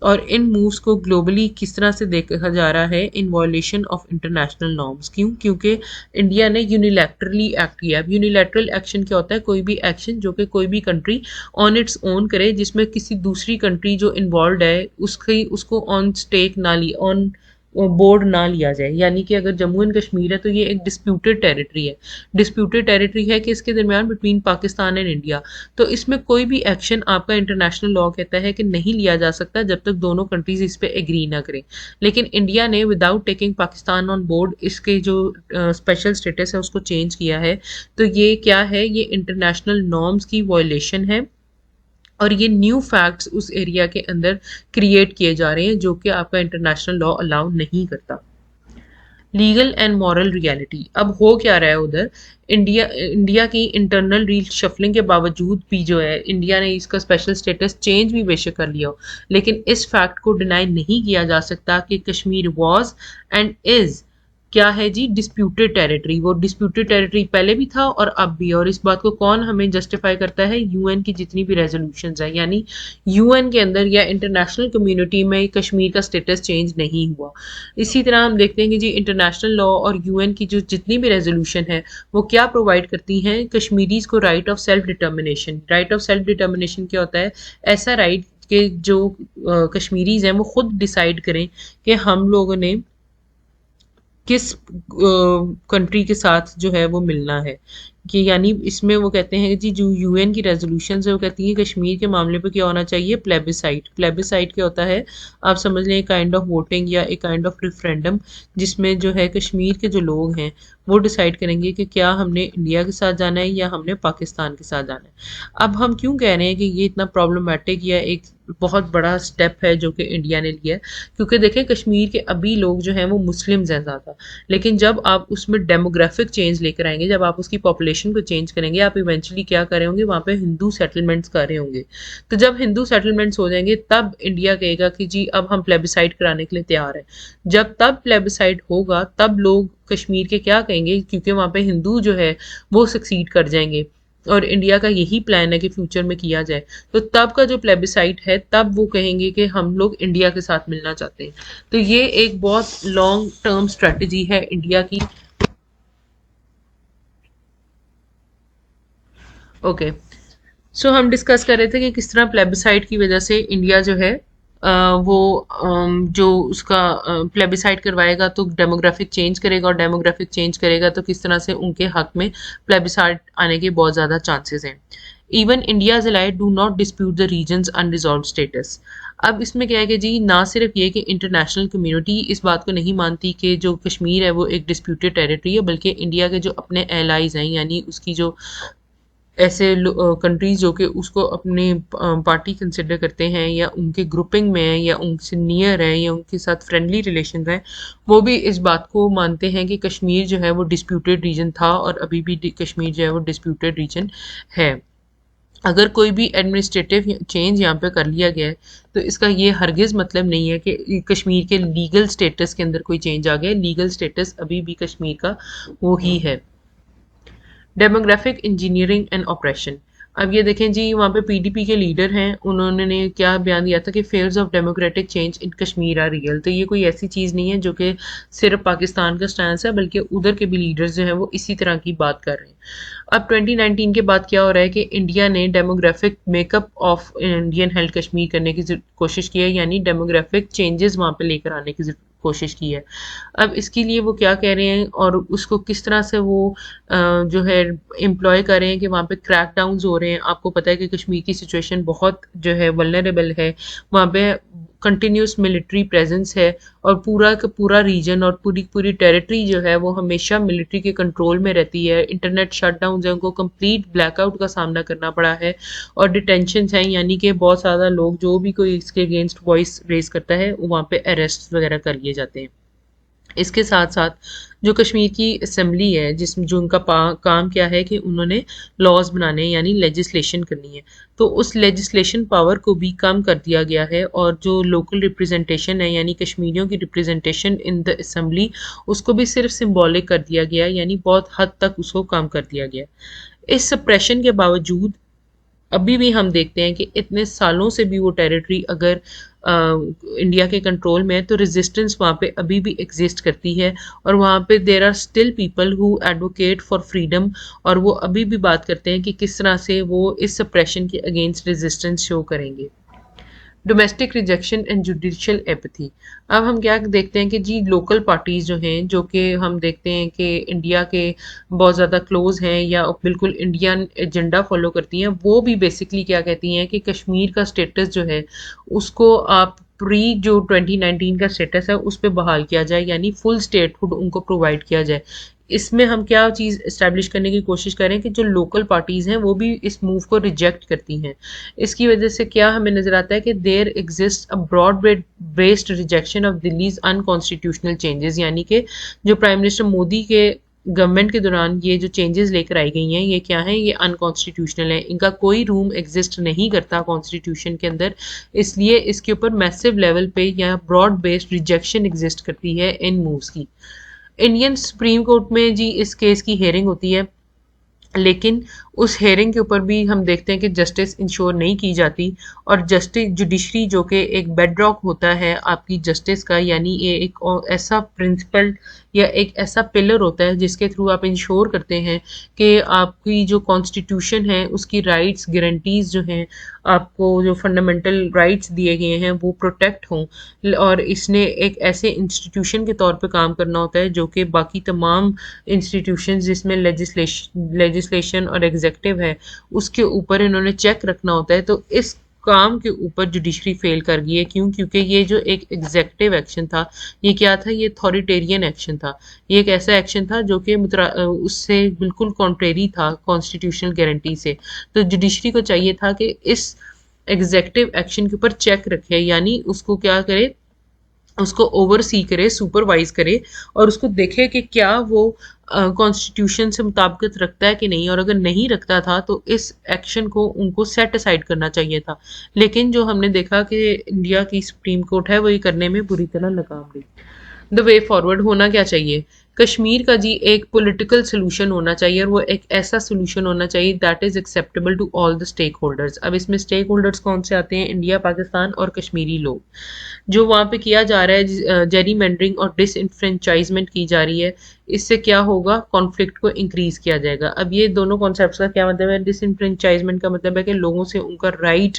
Speaker 1: और इन मूव्स को ग्लोबली किस तरह से देखा जा रहा है, इन वॉयलेशन ऑफ इंटरनेशनल नॉर्म्स। क्यों? क्योंकि इंडिया ने यूनिलैटरली एक्ट किया। अब यूनिलैटरल एक्शन क्या होता है? कोई भी एक्शन जो कि कोई भी कंट्री ऑन इट्स ओन करे जिसमें किसी दूसरी कंट्री जो इन्वॉल्व है उसको ऑन स्टेक ना ली ऑन बोर्ड ना लिया जाए। यानी कि अगर जम्मू एंड कश्मीर है तो ये एक डिस्प्यूटेड टेरिटरी है। डिस्प्यूटेड टेरिटरी है कि इसके दरमियान बिटवीन पाकिस्तान एंड इंडिया। तो इसमें कोई भी एक्शन आपका इंटरनेशनल लॉ कहता है कि नहीं लिया जा सकता जब तक दोनों कंट्रीज इस पर एग्री ना करें। लेकिन इंडिया ने without taking Pakistan on board इसके जो स्पेशल स्टेटस है उसको चेंज किया है। तो ये क्या है? ये इंटरनेशनल नॉर्म्स की वॉयलेशन है और ये न्यू फैक्ट्स उस एरिया के अंदर क्रिएट किए जा रहे हैं जो कि आपका इंटरनेशनल लॉ अलाउ नहीं करता। Legal and moral reality. अब हो क्या रहा है उधर? इंडिया की इंटरनल रील शफलिंग के बावजूद भी जो है इंडिया ने इसका स्पेशल स्टेटस चेंज भी बेशक कर लिया हो, लेकिन इस फैक्ट को डिनाई नहीं किया जा सकता कि कश्मीर वॉज एंड इज क्या है जी? Disputed territory. वो डिस्प्यूटेड टेरिटरी पहले भी था और अब भी। और इस बात को कौन हमें जस्टिफाई करता है? यूएन की जितनी भी रेजोल्यूशंस है, यानी यूएन के अंदर या इंटरनेशनल कम्युनिटी में कश्मीर का स्टेटस चेंज नहीं हुआ। इसी तरह हम देखते हैं कि जी इंटरनेशनल लॉ और यूएन की जो जितनी भी रेजोल्यूशन है वो क्या प्रोवाइड करती हैं? कश्मीरीज को right of self determination. Right of self determination क्या होता है? ऐसा राइट कि जो कश्मीरीज हैं वो खुद डिसाइड करें कि हम लोगों ने किस कंट्री के साथ जो है वो मिलना है। कि यानी इसमें वो कहते हैं कि जी जो यूएन की रेजोल्यूशन है वो कहती है कश्मीर के मामले पे क्या होना चाहिए? प्लेबिसाइट। प्लेबिसाइट क्या होता है? आप समझ लें, एक काइंड ऑफ वोटिंग या एक काइंड ऑफ रेफरेंडम जिसमें जो है कश्मीर के जो लोग हैं वो डिसाइड करेंगे कि क्या हमने इंडिया के साथ जाना है या हमने पाकिस्तान के साथ जाना है। अब हम क्यों कह रहे हैं कि ये इतना प्रॉब्लमेटिक या एक बहुत बड़ा स्टेप है जो कि इंडिया ने लिया है? क्योंकि देखें कश्मीर के अभी लोग जो हैं वो मुस्लिम्स हैं ज़्यादा, लेकिन जब आप उसमें डेमोग्राफिक चेंज लेकर आएंगे, जब आप उसकी पॉपुलेशन को चेंज करेंगे, आप इवेंचुअली क्या कर रहे होंगे? वहाँ पे हिंदू सेटलमेंट्स कर रहे होंगे। तो जब हिंदू सेटलमेंट्स हो जाएंगे तब इंडिया कहेगा कि जी अब हम प्लेबिसाइड कराने के लिए तैयार हैं। जब तब प्लेबिसाइड होगा तब लोग कश्मीर के क्या कहेंगे? क्योंकि वहाँ पे हिंदू जो है वो सक्सीड कर जाएंगे और इंडिया का यही प्लान है कि फ्यूचर में किया जाए। तो तब का जो प्लेबिसाइट है तब वो कहेंगे कि हम लोग इंडिया के साथ मिलना चाहते हैं। तो ये एक बहुत लॉन्ग टर्म स्ट्रेटजी है इंडिया की। ओके, सो हम डिस्कस कर रहे थे कि किस तरह प्लेबिसाइड की वजह से इंडिया जो है वो जो उसका प्लेबिसाइड करवाएगा तो डेमोग्राफिक चेंज करेगा, और डेमोग्राफिक चेंज करेगा तो किस तरह से उनके हक में प्लेबिसाइड आने के बहुत ज़्यादा चांसेस हैं। Even India's allied do not dispute the region's unresolved status. अब इसमें क्या है कि जी ना सिर्फ ये कि इंटरनेशनल कम्युनिटी इस बात को नहीं मानती कि जो कश्मीर है वो एक डिस्प्यूटेड टेरिटरी है, बल्कि इंडिया के जो अपने एलाइज हैं, यानी उसकी जो ऐसे कंट्रीज जो कि उसको अपने पार्टी कंसिडर करते हैं या उनके ग्रुपिंग में है या उनसे नियर है या उनके साथ फ्रेंडली रिलेशन है, वो भी इस बात को मानते हैं कि कश्मीर जो है वो डिस्प्यूटेड रीजन था और अभी भी कश्मीर जो है वो डिस्प्यूटेड रीजन है। अगर कोई भी एडमिनिस्ट्रेटिव चेंज यहाँ पे कर लिया गया है तो इसका ये हरगिज़ मतलब नहीं है कि कश्मीर के लीगल स्टेटस के अंदर कोई चेंज आ गया। लीगल स्टेटस अभी भी कश्मीर का वो ही है। Demographic engineering and operation. अब ये देखें जी वहाँ पे पीडीपी के लीडर हैं, उन्होंने क्या बयान दिया था कि fears of democratic change in Kashmir are real. तो ये कोई ऐसी चीज़ नहीं है जो कि सिर्फ पाकिस्तान का स्टैंड है, बल्कि उधर के भी लीडर्स जो हैं वो इसी तरह की बात कर रहे हैं। अब 2019 के बाद क्या हो रहा है कि इंडिया ने demographic makeup of Indian held Kashmir करने की कोशिश की है, यानी डेमोग्राफिक चेंजेस वहाँ पे लेकर आने की कोशिश की है। अब इसके लिए वो क्या कह रहे हैं और उसको किस तरह से वो जो है एम्प्लॉय कर रहे हैं कि वहाँ पे क्रैक डाउन्स हो रहे हैं। आपको पता है कि कश्मीर की सिचुएशन बहुत जो है वल्नरेबल है, वहाँ पे कंटिन्यूस मिलिट्री प्रेजेंस है और पूरा का पूरा रीजन और पूरी पूरी टेरिटरी जो है वो हमेशा मिलिट्री के कंट्रोल में रहती है। इंटरनेट शटडाउन है, उनको कंप्लीट ब्लैकआउट का सामना करना पड़ा है और डिटेंशन हैं, यानी कि बहुत ज़्यादा लोग जो भी कोई इसके अगेंस्ट वॉइस रेज करता है वहाँ पे अरेस्ट वगैरह कर लिए जाते हैं। इसके साथ साथ जो कश्मीर की असेंबली है जो उनका काम क्या है कि उन्होंने लॉज बनाने यानी लेजिस्लेशन करनी है, तो उस लेजिस्लेशन पावर को भी कम कर दिया गया है और जो लोकल रिप्रेजेंटेशन है यानी कश्मीरियों की रिप्रेजेंटेशन इन द असेंबली उसको भी सिर्फ सिंबॉलिक कर दिया गया है, यानी बहुत हद तक उसको कम कर दिया गया है। इस सप्रेशन के बावजूद अभी भी हम देखते हैं कि इतने सालों से भी वो टेरिटरी अगर इंडिया के कंट्रोल में है तो रेजिस्टेंस वहाँ पे अभी भी एग्जिस्ट करती है और वहाँ पे there are still people who advocate for freedom, और वो अभी भी बात करते हैं कि किस तरह से वो इस सप्रेशन के अगेंस्ट रेजिस्टेंस शो करेंगे। Domestic rejection and judicial apathy. अब हम क्या देखते हैं कि जी लोकल पार्टीज जो हैं जो कि हम देखते हैं कि इंडिया के बहुत ज़्यादा क्लोज हैं या बिल्कुल इंडियन एजेंडा फॉलो करती हैं, वो भी बेसिकली क्या कहती हैं कि कश्मीर का स्टेटस जो है उसको आप प्री जो 2019 का स्टेटस है उस पर बहाल किया जाए, यानी फुल स्टेटहुड उनको प्रोवाइड किया जाए। इसमें हम क्या चीज़ इस्टेब्लिश करने की कोशिश करें कि जो लोकल पार्टीज़ हैं वो भी इस मूव को रिजेक्ट करती हैं। इसकी वजह से क्या हमें नज़र आता है कि there exist a broad based rejection of Delhi's unconstitutional changes, यानी कि जो प्राइम मिनिस्टर मोदी के गवर्नमेंट के दौरान ये जो चेंजेस लेकर आई गई हैं ये क्या हैं, ये अनकॉन्स्टिट्यूशनल है, इनका कोई रूम एग्जिस्ट नहीं करता कॉन्स्टिट्यूशन के अंदर, इसलिए इसके ऊपर मैसिव लेवल पे या ब्रॉड बेस्ड रिजेक्शन एग्जिस्ट करती है इन मूव्स की। इंडियन सुप्रीम कोर्ट में जी इस केस की हेयरिंग होती है, लेकिन उस हेयरिंग के ऊपर भी हम देखते हैं कि जस्टिस इंश्योर नहीं की जाती और जस्टिस जुडिशरी जो कि एक बेडरॉक होता है आपकी जस्टिस का, यानी ये एक ऐसा प्रिंसिपल या एक ऐसा पिलर होता है जिसके थ्रू आप इंश्योर करते हैं कि आपकी जो कॉन्स्टिट्यूशन है उसकी राइट्स गारंटीज जो हैं, आपको जो फंडामेंटल राइट्स दिए गए हैं वो प्रोटेक्ट हों, और इसने एक ऐसे इंस्टीट्यूशन के तौर पे काम करना होता है जो कि बाकी तमाम इंस्टीट्यूशन जिसमें लेजिस्लेशन और एग्जेक्टिव है उसके ऊपर इन्होंने चेक रखना होता है। तो इस काम के ऊपर जुडिशरी फेल कर गई है, क्यों? क्योंकि ये जो एक एग्जेक्टिव एक्शन था ये क्या था, ये अथॉरिटेरियन एक्शन था, ये एक ऐसा एक्शन था जो कि उससे बिल्कुल कॉन्ट्रेरी था कॉन्स्टिट्यूशनल गारंटी से। तो जुडिशरी को चाहिए था कि इस एग्जेक्टिव एक्शन के ऊपर चेक रखे, यानी उसको क्या करे, उसको ओवरसी करे, सुपरवाइज करे और उसको देखे कि क्या वो कॉन्स्टिट्यूशन से मुताबिकत रखता है कि नहीं, और अगर नहीं रखता था तो इस एक्शन को उनको सेट असाइड करना चाहिए था। लेकिन जो हमने देखा कि इंडिया की सुप्रीम कोर्ट है वो ये करने में बुरी तरह नाकाम रही। द वे फॉरवर्ड होना क्या चाहिए, कश्मीर का जी एक पॉलिटिकल सोल्यूशन होना चाहिए और वो एक ऐसा सोल्यूशन होना चाहिए that is acceptable to all the stake holders. अब इसमें स्टेक होल्डर्स कौन से आते हैं, इंडिया, पाकिस्तान और कश्मीरी लोग। जो वहाँ पे किया जा रहा है जेरी मेंडरिंग और डिसइनफ्रेंचाइजमेंट की जा रही है, इससे क्या होगा, कॉन्फ्लिक्ट को इंक्रीज किया जाएगा। अब ये दोनों कॉन्सेप्ट्स का क्या मतलब है, डिसइनफ्रेंचाइजमेंट का मतलब है कि लोगों से उनका राइट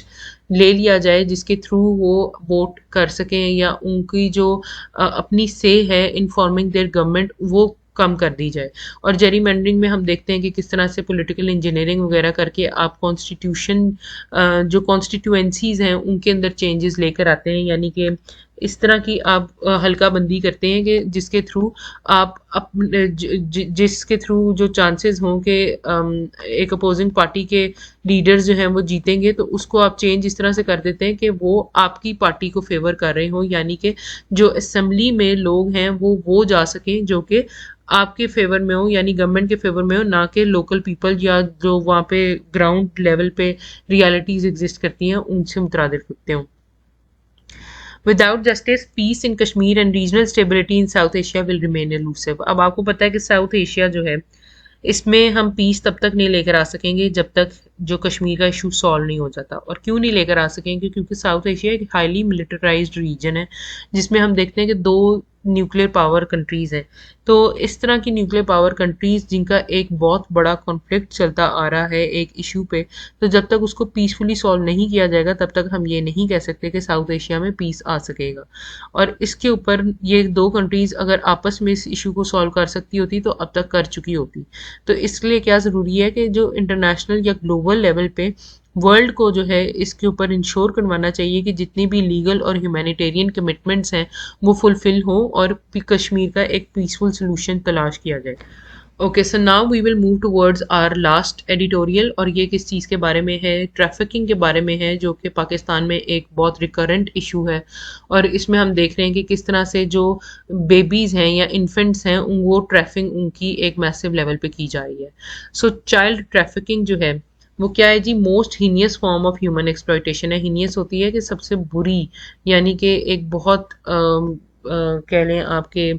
Speaker 1: ले लिया जाए जिसके थ्रू वो वोट कर सकें या उनकी जो अपनी से है इन्फॉर्मिंग देयर गवर्नमेंट वो कम कर दी जाए। और जेरी मेंडरिंग में हम देखते हैं कि किस तरह से पॉलिटिकल इंजीनियरिंग वगैरह करके आप कॉन्स्टिट्यूशन जो कॉन्स्टिट्यूएंसीज हैं उनके अंदर चेंजेस लेकर आते हैं, यानी कि इस तरह की आप हल्का बंदी करते हैं कि जिसके थ्रू आप अपने जिसके थ्रू जो चांसेस हों कि एक अपोजिंग पार्टी के लीडर्स जो हैं वो जीतेंगे, तो उसको आप चेंज इस तरह से कर देते हैं कि वो आपकी पार्टी को फेवर कर रहे हों, यानी कि जो असेंबली में लोग हैं वो जा सकें जो कि आपके फेवर में हो, यानी गवर्नमेंट के फेवर में हो, ना कि लोकल पीपल या जो वहाँ पे ग्राउंड लेवल पे रियलिटीज एग्जिस्ट करती हैं उनसे मुतरादिफ होते हों। Without justice peace in Kashmir and regional stability in South Asia will remain elusive. अब आपको पता है कि साउथ एशिया जो है इसमें हम पीस तब तक नहीं लेकर आ सकेंगे जब तक जो कश्मीर का इशू सॉल्व नहीं हो जाता। और क्यों नहीं लेकर आ सकेंगे, क्योंकि साउथ एशिया एक हाईली मिलिटराइज्ड रीजन है जिसमें हम देखते हैं कि 2 न्यूक्लियर पावर कंट्रीज़ हैं। तो इस तरह की न्यूक्लियर पावर कंट्रीज़ जिनका एक बहुत बड़ा कॉन्फ्लिक्ट चलता आ रहा है एक इशू पे, तो जब तक उसको पीसफुली सॉल्व नहीं किया जाएगा तब तक हम ये नहीं कह सकते कि साउथ एशिया में पीस आ सकेगा। और इसके ऊपर ये 2 कंट्रीज़ अगर आपस में इस इशू को सॉल्व कर सकती होती तो अब तक कर चुकी होती। तो इसलिए क्या ज़रूरी है कि जो इंटरनेशनल या ग्लोबल लेवल पे वर्ल्ड को जो है इसके ऊपर इंश्योर करवाना चाहिए कि जितनी भी लीगल और ह्यूमैनिटेरियन कमिटमेंट्स हैं वो फुलफिल हों और कश्मीर का एक पीसफुल सोल्यूशन तलाश किया जाए। Okay, so now we will move towards our last editorial, और ये किस चीज़ के बारे में है? ट्रैफिकिंग के बारे में है, जो कि पाकिस्तान में एक बहुत रिकरेंट इशू है। और इसमें हम देख रहे हैं कि किस तरह से जो बेबीज़ हैं या इन्फेंट्स हैं वो ट्रैफिकिंग उनकी एक मैसिव लेवल पे की जा रही है। सो चाइल्ड ट्रैफिकिंग जो है वो क्या है जी? Most heinous form of human exploitation है। हीनियस होती है कि सबसे बुरी, यानी कि एक बहुत कह लें आपके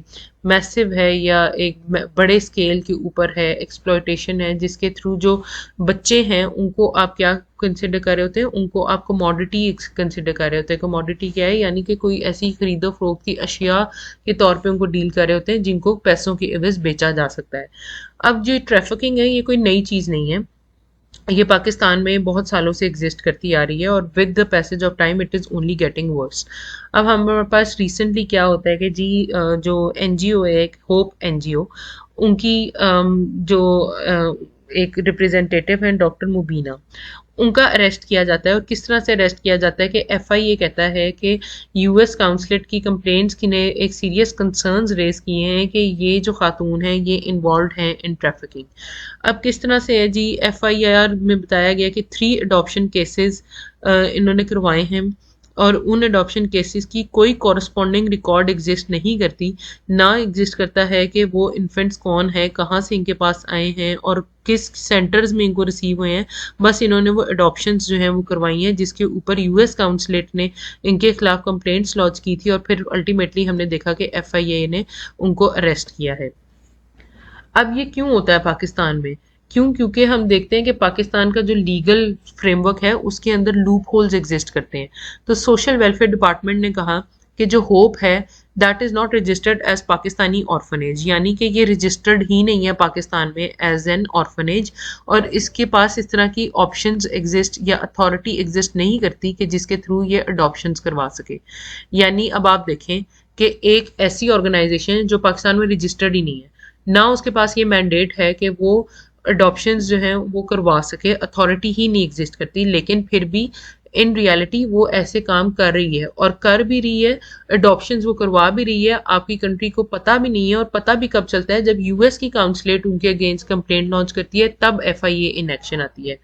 Speaker 1: मैसिव है या एक बड़े स्केल के ऊपर है, एक्सप्लॉयटेशन है, जिसके थ्रू जो बच्चे हैं उनको आप क्या कंसिडर कर रहे होते हैं? उनको आप कमोडिटी कंसिडर कर रहे होते हैं। कमोडिटी क्या है? यानी कि कोई ऐसी खरीदो फरोख्त की अशिया के तौर पे उनको डील कर रहे होते हैं जिनको पैसों की एवज बेचा जा सकता है। अब जो ट्रैफिकिंग है ये कोई नई चीज़ नहीं है, ये पाकिस्तान में बहुत सालों से एग्जिस्ट करती आ रही है, और with the passage of time it is only getting worse. अब हमारे पास रिसेंटली क्या होता है कि जी जो एनजीओ है, एक होप एनजीओ, उनकी जो एक रिप्रेजेंटेटिव हैं डॉक्टर मुबीना, उनका अरेस्ट किया जाता है। और किस तरह से अरेस्ट किया जाता है कि एफआईए कहता है कि यूएस काउंसलेट की कंप्लेंट्स की ने एक सीरियस कंसर्न्स रेज किए हैं कि ये जो खातून हैं ये इन्वॉल्व हैं इन ट्रैफिकिंग। अब किस तरह से है जी? एफआईआर में बताया गया कि 3 अडॉप्शन केसेस इन्होंने करवाए हैं, और उन अडॉप्शन केसेस की कोई कॉरस्पॉन्डिंग रिकॉर्ड एग्जिस्ट नहीं करती। ना एग्जिस्ट करता है कि वो इन्फेंट्स कौन है, कहाँ से इनके पास आए हैं और किस सेंटर्स में इनको रिसीव हुए हैं। बस इन्होंने वो अडॉप्शंस जो हैं वो करवाई हैं, जिसके ऊपर यूएस काउंसलेट ने इनके खिलाफ कंप्लेंट्स लॉन्च की थी, और फिर अल्टीमेटली हमने देखा कि एफआईए ने उनको अरेस्ट किया है। अब ये क्यों होता है पाकिस्तान में? क्यों? क्योंकि हम देखते हैं कि पाकिस्तान का जो लीगल फ्रेमवर्क है उसके अंदर लूप होल्स एग्जिस्ट करते हैं। तो सोशल वेलफेयर डिपार्टमेंट ने कहा कि जो होप है that is not registered as Pakistani orphanage, यानी कि ये रजिस्टर्ड ही नहीं है पाकिस्तान में एज एन ऑर्फनेज, और इसके पास इस तरह की ऑप्शंस एग्जिस्ट या अथॉरिटी एग्जिस्ट नहीं करती कि जिसके थ्रू ये अडॉप्शंस करवा सके। यानी अब आप देखें कि एक ऐसी ऑर्गेनाइजेशन जो पाकिस्तान में रजिस्टर्ड ही नहीं है, ना उसके पास ये मैंडेट है कि वो अडॉप्शंस जो हैं वो करवा सके, अथॉरिटी ही नहीं एग्जिस्ट करती, लेकिन फिर भी इन रियलिटी वो ऐसे काम कर रही है और कर भी रही है। अडॉप्शंस वो करवा भी रही है, आपकी कंट्री को पता भी नहीं है। और पता भी कब चलता है? जब यूएस की काउंसलेट उनके अगेंस्ट कंप्लेंट लॉन्च करती है, तब एफआईए इन एक्शन आती है।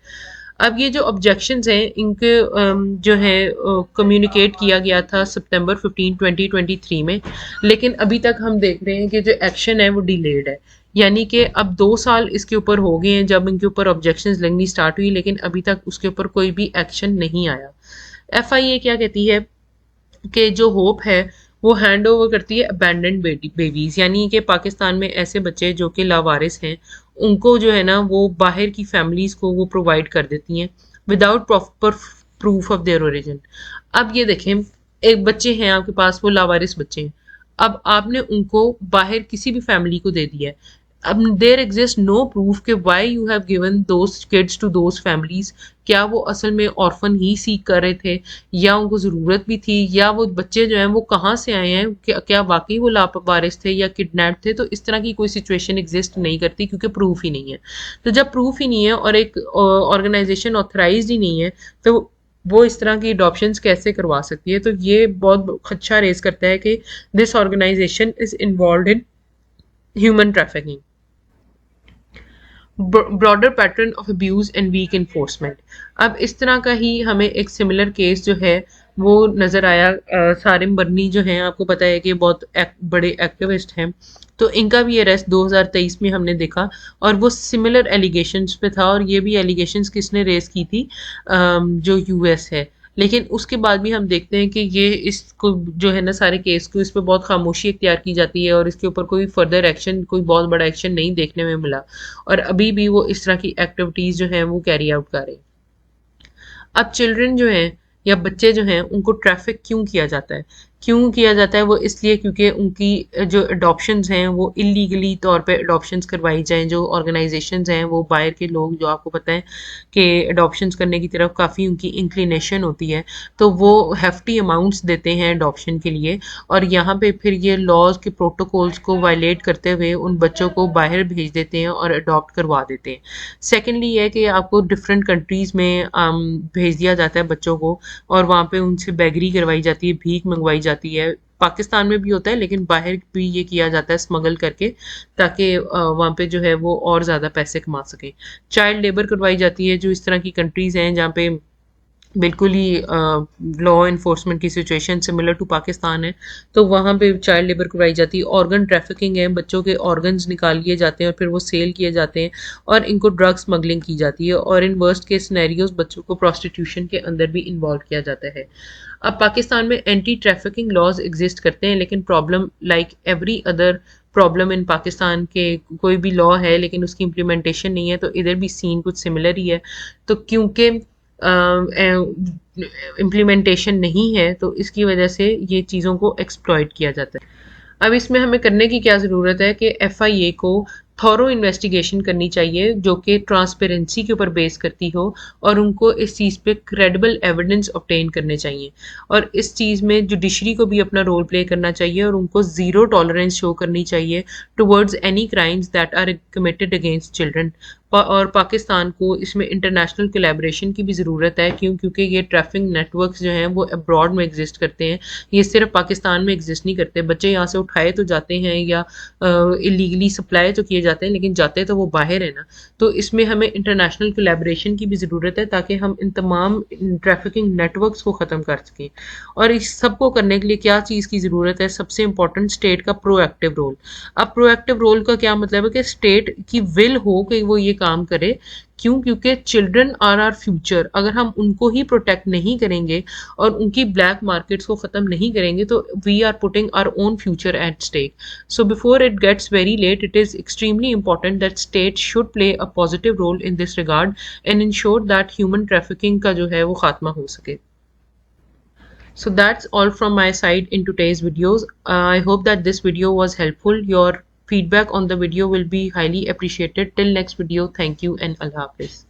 Speaker 1: अब ये जो ऑब्जेक्शंस हैं इनके जो है कम्युनिकेट किया गया था सितंबर 15 2023 में, लेकिन अभी तक हम देख रहे हैं कि जो एक्शन है वो डिलेड है। यानी कि अब 2 साल इसके ऊपर हो गए हैं जब इनके ऊपर ऑब्जेक्शंस लगनी स्टार्ट हुई, लेकिन अभी तक उसके ऊपर कोई भी एक्शन नहीं आया। एफआईए क्या कहती है कि जो होप है वो हैंड ओवर करती है अबैंडन्ड बेबीज, यानी कि पाकिस्तान में ऐसे बच्चे जो कि लावारिस हैं उनको जो है ना वो बाहर की फैमिलीज को वो प्रोवाइड कर देती हैं without proper proof of their origin. अब ये देखें, एक बच्चे हैं आपके पास, वो लावारिस बच्चे हैं, अब आपने उनको बाहर किसी भी फैमिली को दे दिया है। अब देयर एग्जिस्ट नो प्रूफ कि why you have given those kids to those families. क्या वो असल में ऑर्फन ही सीख कर रहे थे, या उनको ज़रूरत भी थी, या वो बच्चे जो हैं वो कहाँ से आए हैं, क्या वाकई वो लावारिस थे या किडनैप थे? तो इस तरह की कोई सिचुएशन एग्जिस्ट नहीं करती क्योंकि प्रूफ ही नहीं है। तो जब प्रूफ ही नहीं है और एक ऑर्गेनाइजेशन ऑथराइज ही नहीं है, तो वो इस तरह की अडॉप्शंस कैसे करवा सकती है? तो ये बहुत खदशा रेज करता है कि this organisation is involve in human trafficking. Broader pattern of abuse and weak enforcement. अब इस तरह का ही हमें एक सिमिलर केस जो है वो नज़र आया। सारिम बर्नी जो हैं, आपको पता है कि बहुत बड़े एक्टिविस्ट हैं, तो इनका भी अरेस्ट 2023 में हमने देखा, और वो सिमिलर एलिगेशंस पे था। और ये भी एलिगेशंस किसने रेज की थी? जो यूएस है। लेकिन उसके बाद भी हम देखते हैं कि ये इसको जो है ना सारे केस को, इस पर बहुत खामोशी इख्तियार की जाती है और इसके ऊपर कोई फर्दर एक्शन, कोई बहुत बड़ा एक्शन नहीं देखने में मिला, और अभी भी वो इस तरह की एक्टिविटीज़ जो हैं वो कैरी आउट कर रहे हैं। अब चिल्ड्रन जो हैं या बच्चे जो हैं उनको ट्रैफिक क्यों किया जाता है? क्यों किया जाता है? वो इसलिए क्योंकि उनकी जो अडॉप्शंस हैं वो इलीगली तौर पे अडॉप्शंस करवाई जाएं। जो ऑर्गेनाइजेशंस हैं वो बाहर के लोग, जो आपको पता है कि अडॉप्शंस करने की तरफ काफ़ी उनकी इंक्लिनेशन होती है, तो वो हेफ्टी अमाउंट्स देते हैं अडॉप्शन के लिए, और यहाँ पे फिर ये लॉज के प्रोटोकॉल्स को वायलेट करते हुए उन बच्चों को बाहर भेज देते हैं और अडॉप्ट करवा देते हैं। सेकेंडली ये कि आपको डिफरेंट कंट्रीज़ में भेज दिया जाता है बच्चों को, और वहाँ पे उनसे बेगरी करवाई जाती है, भीख मंगवाई जाती है, पाकिस्तान में भी होता है लेकिन बाहर भी ये किया जाता है स्मगल करके, ताकि वहाँ पे जो है वो और ज़्यादा पैसे कमा सकें। चाइल्ड लेबर करवाई जाती है, जो इस तरह की कंट्रीज़ हैं जहाँ पे बिल्कुल ही लॉ इन्फोर्समेंट की सिचुएशन सिमिलर टू पाकिस्तान है, तो वहाँ पे चाइल्ड लेबर करवाई जाती है। ऑर्गन ट्रैफिकिंग है, बच्चों के ऑर्गन्स निकाल लिए जाते हैं और फिर वो सेल किए जाते हैं और इनको ड्रग स्मगलिंग की जाती है, और इन वर्स्ट केस सिनेरियोज बच्चों को प्रोस्टिट्यूशन के अंदर भी इन्वॉल्व किया जाता है। अब पाकिस्तान में एंटी ट्रैफिकिंग लॉज एग्जिस्ट करते हैं, लेकिन problem like every other problem in Pakistan के, कोई भी लॉ है लेकिन उसकी इम्प्लीमेंटेशन नहीं है, तो इधर भी सीन कुछ सिमिलर ही है। तो क्योंकि इम्प्लीमेंटेशन नहीं है तो इसकी वजह से ये चीज़ों को एक्सप्लॉइट किया जाता है। अब इसमें हमें करने की क्या ज़रूरत है कि एफआईए को थॉरो इन्वेस्टिगेशन करनी चाहिए जो कि ट्रांसपेरेंसी के ऊपर बेस करती हो, और उनको इस चीज़ पे क्रेडिबल एविडेंस ऑब्टेन करने चाहिए, और इस चीज़ में जुडिशरी को भी अपना रोल प्ले करना चाहिए और उनको ज़ीरो टॉलरेंस शो करनी चाहिए towards any crimes that are committed against children. और पाकिस्तान को इसमें इंटरनेशनल कोलैबोरेशन की भी ज़रूरत है, क्योंकि ये ट्रैफिक नेटवर्क्स जो हैं वो अब्रॉड में एग्जिस्ट करते हैं, ये सिर्फ पाकिस्तान में एग्जिस्ट नहीं करते। बच्चे यहाँ से उठाए तो जाते हैं या इलीगली सप्लाई तो किए जाते हैं, लेकिन जाते तो वो बाहर है ना। तो इसमें हमें इंटरनेशनल कोलैबोरेशन की भी ज़रूरत है ताकि हम इन तमाम ट्रैफिकिंग नेटवर्क्स को ख़त्म कर सकें। और इस सब को करने के लिए क्या चीज़ की ज़रूरत है? सबसे इंपॉर्टेंट स्टेट का प्रोएक्टिव रोल। अब प्रोएक्टिव रोल का क्या मतलब है कि स्टेट की विल हो कि वो ये काम करे। क्यों? क्योंकि चिल्ड्रन आर आर फ्यूचर। अगर हम उनको ही प्रोटेक्ट नहीं करेंगे और उनकी ब्लैक मार्केट्स को ख़त्म नहीं करेंगे तो we are putting our own future at stake. So before it gets very late, it is extremely important that states should play a positive role in this regard and ensure that human trafficking का जो है वो खात्मा हो सके। So that's all from my side in today's videos. I hope that this video was helpful. Your feedback on the video will be highly appreciated. Till next video, thank you and Allah Hafiz.